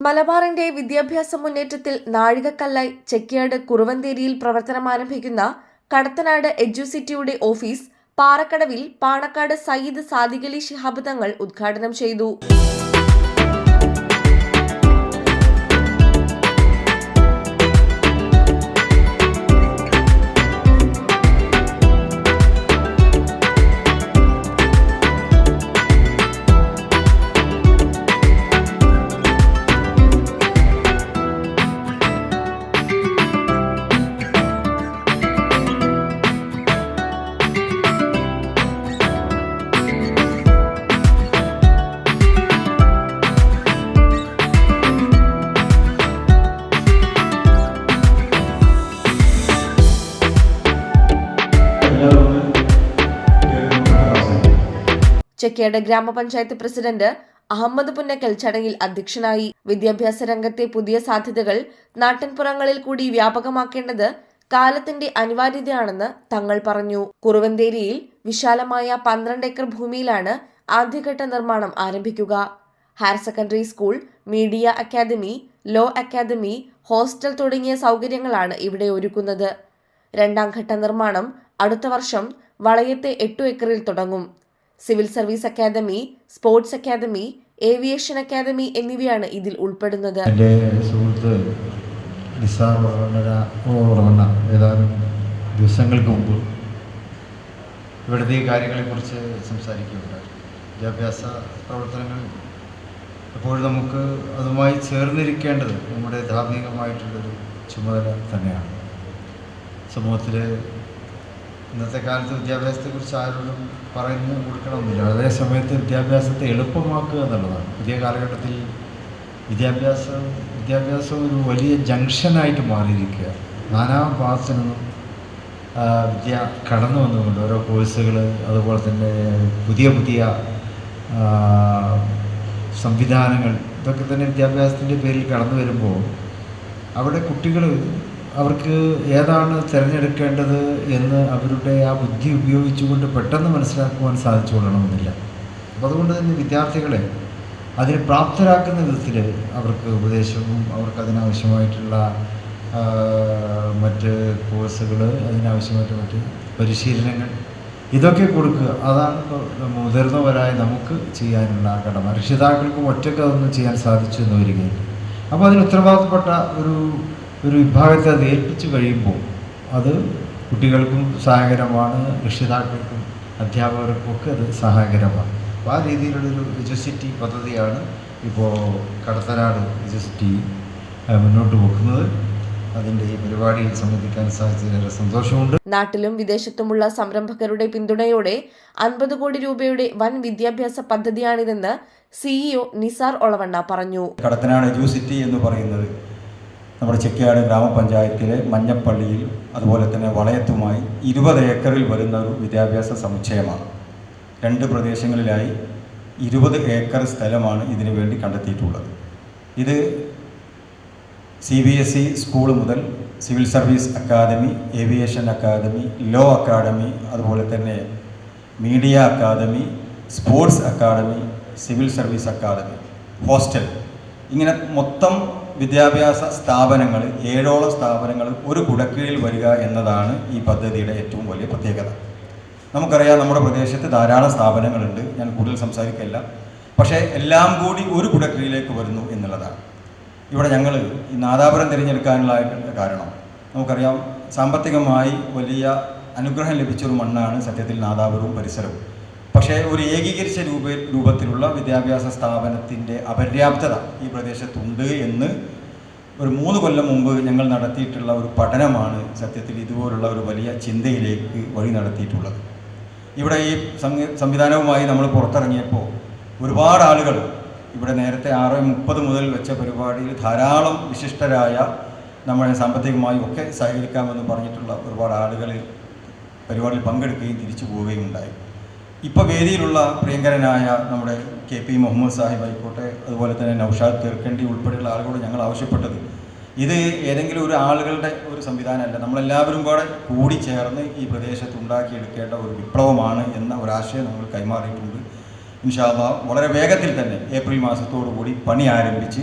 മലബാറിന്റെ വിദ്യാഭ്യാസ മുന്നേറ്റത്തിൽ നാഴികക്കല്ലായി ചെക്യാട് കുറുവന്തേരിയിൽ പ്രവർത്തനമാരംഭിക്കുന്ന കടത്തനാട് എഡ്യൂസിറ്റിയുടെ ഓഫീസ് പാറക്കടവിൽ പാണക്കാട് സയ്യിദ് സാദിഖലി ശിഹാബ് തങ്ങൾ ഉദ്ഘാടനം ചെയ്തു. ചെക്യാട് ഗ്രാമപഞ്ചായത്ത് പ്രസിഡന്റ് അഹമ്മദ് പുന്നക്കൽ ചടങ്ങിൽ അധ്യക്ഷനായി. വിദ്യാഭ്യാസ രംഗത്തെ പുതിയ സാധ്യതകൾ നാട്ടിൻപുറങ്ങളിൽ കൂടി വ്യാപകമാക്കേണ്ടത് കാലത്തിന്റെ അനിവാര്യതയാണെന്ന് തങ്ങൾ പറഞ്ഞു. കുറുവന്തേരിയിൽ വിശാലമായ 12 ഏക്കർ ഭൂമിയിലാണ് ആദ്യഘട്ട നിർമ്മാണം ആരംഭിക്കുക. Higher secondary school, media academy, law academy, hostel തുടങ്ങിയ സൗകര്യങ്ങളാണ് ഇവിടെ ഒരുക്കുന്നത്. രണ്ടാം ഘട്ട നിർമ്മാണം അടുത്ത വർഷം വളയത്തെ 8 ഏക്കറിൽ തുടങ്ങും. Civil service academy, sports academy, aviation academy എന്നിവയാണ് ഇതിൽ ഉൾപ്പെടുന്നത്. എൻ്റെ സുഹൃത്ത് ഏതാനും ദിവസങ്ങൾക്ക് മുമ്പ് ഇവിടുത്തെ ഈ കാര്യങ്ങളെക്കുറിച്ച് സംസാരിക്കുകയുണ്ടായി. വിദ്യാഭ്യാസ പ്രവർത്തനങ്ങൾ എപ്പോഴും നമുക്ക് അതുമായി ചേർന്നിരിക്കേണ്ടത് നമ്മുടെ ധാർമ്മികമായിട്ടുള്ളൊരു ചുമതല തന്നെയാണ്. സമൂഹത്തിൽ ഇന്നത്തെ കാലത്ത് വിദ്യാഭ്യാസത്തെക്കുറിച്ച് ആരോടും പറഞ്ഞു കൊടുക്കണമെന്നില്ല. അതേ സമയത്ത് വിദ്യാഭ്യാസത്തെ എളുപ്പമാക്കുക എന്നുള്ളതാണ്. പുതിയ കാലഘട്ടത്തിൽ വിദ്യാഭ്യാസം ഒരു വലിയ ജംഗ്ഷനായിട്ട് മാറിയിരിക്കുക. നാനാ ഭാഗത്തു നിന്നും വിദ്യ കടന്നു വന്നുകൊണ്ട് ഓരോ കോഴ്സുകൾ, അതുപോലെ തന്നെ പുതിയ സംവിധാനങ്ങൾ, ഇതൊക്കെ തന്നെ വിദ്യാഭ്യാസത്തിൻ്റെ പേരിൽ കടന്നു വരുമ്പോൾ അവിടെ കുട്ടികൾ അവർക്ക് ഏതാണ് തിരഞ്ഞെടുക്കേണ്ടത് എന്ന് അവരുടെ ആ ബുദ്ധി ഉപയോഗിച്ചുകൊണ്ട് പെട്ടെന്ന് മനസ്സിലാക്കുവാൻ സാധിച്ചു കൊള്ളണമെന്നില്ല. അപ്പോൾ അതുകൊണ്ട് തന്നെ വിദ്യാർത്ഥികളെ അതിന് പ്രാപ്തരാക്കുന്ന വിധത്തിൽ അവർക്ക് ഉപദേശവും അവർക്ക് അതിനാവശ്യമായിട്ടുള്ള മറ്റ് കോഴ്സുകൾ, അതിനാവശ്യമായിട്ട് മറ്റ് പരിശീലനങ്ങൾ, ഇതൊക്കെ കൊടുക്കുക. അതാണ് മുതിർന്നവരായ നമുക്ക് ചെയ്യാനുള്ള കടമ. രക്ഷിതാക്കൾക്കും ഒറ്റയ്ക്ക് അതൊന്നും ചെയ്യാൻ സാധിച്ചു എന്ന് വരികയില്ല. അപ്പോൾ അതിന് ഉത്തരവാദിത്തപ്പെട്ട ഒരു വിഭാഗത്തെ അത് ഏൽപ്പിച്ചു കഴിയുമ്പോൾ അത് കുട്ടികൾക്കും സഹായകരമാണ്, രക്ഷിതാക്കൾക്കും അധ്യാപകർക്കും ഒക്കെ അത് സഹായകരമാണ്. അപ്പോൾ ആ രീതിയിലുള്ളൊരു എഡ്യൂസിറ്റി പദ്ധതിയാണ് ഇപ്പോൾ കടത്തനാട് എഡ്യൂസിറ്റി മുന്നോട്ട് വെക്കുന്നത്. അതിൻ്റെ ഈ പരിപാടിയിൽ സംബന്ധിക്കാൻ സാധിച്ചതിലേറെ സന്തോഷമുണ്ട്. നാട്ടിലും വിദേശത്തുമുള്ള സംരംഭകരുടെ പിന്തുണയോടെ 50 കോടി രൂപയുടെ വൻ വിദ്യാഭ്യാസ പദ്ധതിയാണിതെന്ന് CEO നിസാർ ഒളവണ്ണ പറഞ്ഞു. കടത്തനാട് എഡ്യൂസിറ്റി എന്ന് പറയുന്നത് നമ്മുടെ ചെക്യാട് ഗ്രാമപഞ്ചായത്തിലെ മഞ്ഞപ്പള്ളിയിൽ അതുപോലെ തന്നെ വളയത്തുമായി 20 ഏക്കറിൽ വരുന്ന ഒരു വിദ്യാഭ്യാസ സമുച്ചയമാണ്. 2 പ്രദേശങ്ങളിലായി 20 ഏക്കർ സ്ഥലമാണ് ഇതിനു വേണ്ടി കണ്ടെത്തിയിട്ടുള്ളത്. ഇത് CBSE സ്കൂൾ മുതൽ civil service academy, aviation academy, law academy, അതുപോലെ തന്നെ media academy, sports academy, civil service academy, hostel, ഇങ്ങനെ മൊത്തം വിദ്യാഭ്യാസ സ്ഥാപനങ്ങൾ 7ഓളം സ്ഥാപനങ്ങൾ ഒരു കുടക്കീഴിൽ വരിക എന്നതാണ് ഈ പദ്ധതിയുടെ ഏറ്റവും വലിയ പ്രത്യേകത. നമുക്കറിയാം, നമ്മുടെ പ്രദേശത്ത് ധാരാളം സ്ഥാപനങ്ങളുണ്ട്, ഞാൻ കൂടുതൽ സംസാരിക്കില്ല. പക്ഷേ എല്ലാം കൂടി ഒരു കുടക്കീഴിലേക്ക് വരുന്നു എന്നുള്ളതാണ്. ഇവിടെ ഞങ്ങൾ ഈ നാദാപുരം തിരഞ്ഞെടുക്കാനുള്ള കാരണം നമുക്കറിയാം, സാമ്പത്തികമായി വലിയ അനുഗ്രഹം ലഭിച്ചൊരു മണ്ണാണ് സത്യത്തിൽ നാദാപുരവും പരിസരവും. പക്ഷേ ഒരു ഏകീകരിച്ച രൂപത്തിലുള്ള വിദ്യാഭ്യാസ സ്ഥാപനത്തിൻ്റെ അപര്യാപ്തത ഈ പ്രദേശത്തുണ്ട് എന്ന് ഒരു 3 കൊല്ലം മുമ്പ് ഞങ്ങൾ നടത്തിയിട്ടുള്ള ഒരു പഠനമാണ് സത്യത്തിൽ ഇതുപോലുള്ള ഒരു വലിയ ചിന്തയിലേക്ക് വഴി നടത്തിയിട്ടുള്ളത്. ഇവിടെ ഈ സംവിധാനവുമായി നമ്മൾ പുറത്തിറങ്ങിയപ്പോൾ ഒരുപാട് ആളുകൾ ഇവിടെ നേരത്തെ 6:30 മുതൽ വെച്ച പരിപാടിയിൽ ധാരാളം വിശിഷ്ടരായ നമ്മളെ സാമ്പത്തികമായി ഒക്കെ സഹകരിക്കാമെന്ന് പറഞ്ഞിട്ടുള്ള ഒരുപാട് ആളുകൾ പരിപാടിയിൽ പങ്കെടുക്കുകയും തിരിച്ചു പോവുകയും ഉണ്ടായി. ഇപ്പോൾ വേദിയിലുള്ള പ്രിയങ്കരനായ നമ്മുടെ KP മുഹമ്മദ് സാഹിബ് ആയിക്കോട്ടെ, അതുപോലെ തന്നെ നൗഷാദ് തീർക്കണ്ടി ഉൾപ്പെടെയുള്ള ആളുകളോട് ഞങ്ങൾ ആവശ്യപ്പെട്ടത് ഇത് ഏതെങ്കിലും ഒരു ആളുകളുടെ ഒരു സംവിധാനമല്ല, നമ്മളെല്ലാവരും കൂടി ചേർന്ന് ഈ പ്രദേശത്ത് ഉണ്ടാക്കിയെടുക്കേണ്ട ഒരു വിപ്ലവമാണ് എന്ന ഒരാശയം നമ്മൾ കൈമാറിയിട്ടുണ്ട്. ഇൻഷാ അല്ലാഹ് വളരെ വേഗത്തിൽ തന്നെ ഏപ്രിൽ മാസത്തോടു കൂടി പണി ആരംഭിച്ച്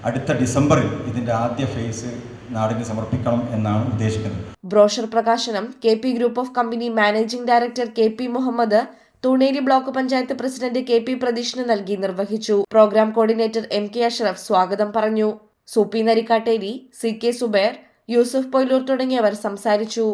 അടുത്ത ഡിസംബറിൽ ഇതിൻ്റെ ആദ്യ ഫേസ് നാടിന് സമർപ്പിക്കണം എന്നാണ് ഉദ്ദേശിക്കുന്നത്. ബ്രോഷർ പ്രകാശനം K P group of company managing director K P Muhammad, Thuneri block panchayat president K P പ്രതീഷിന് നൽകി നിർവഹിച്ചു. Program coordinator M K Ashraf സ്വാഗതം പറഞ്ഞു. സൂപ്പി നരിക്കാട്ടേരി, സി കെ സുബൈർ, യൂസുഫ് പൊയിലൂർ തുടങ്ങിയവർ സംസാരിച്ചു.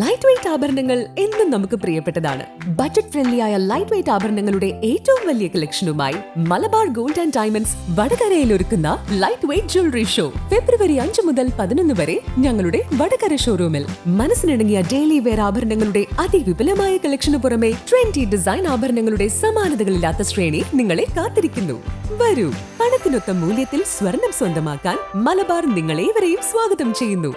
ലൈറ്റ് വെയ്റ്റ് ആഭരണങ്ങൾ എന്നും നമുക്ക് പ്രിയപ്പെട്ടതാണ്. ബജറ്റ് ഫ്രണ്ട്ലിയായ ലൈറ്റ് വെയ്റ്റ് ആഭരണങ്ങളുടെ ഏറ്റവും വലിയ കളക്ഷനുമായി മലബാർ ഗോൾഡ് ആൻഡ് ഡയമണ്ട്സ് വടകരയിൽ ഒരുക്കുന്ന light weight jewellery show February 5 മുതൽ 11 വരെ ഞങ്ങളുടെ വടകര ഷോറൂമിൽ. മനസ്സിനിണങ്ങിയ ഡെയിലി വെയർ ആഭരണങ്ങളുടെ അതിവിപുലമായ കളക്ഷന് പുറമെ ട്രെൻഡി ഡിസൈൻ ആഭരണങ്ങളുടെ സമാനതകളില്ലാത്ത ശ്രേണി നിങ്ങളെ കാത്തിരിക്കുന്നു. വരൂ, പണത്തിനൊത്ത മൂല്യത്തിൽ സ്വർണം സ്വന്തമാക്കാൻ മലബാർ നിങ്ങളേവരെയും സ്വാഗതം ചെയ്യുന്നു.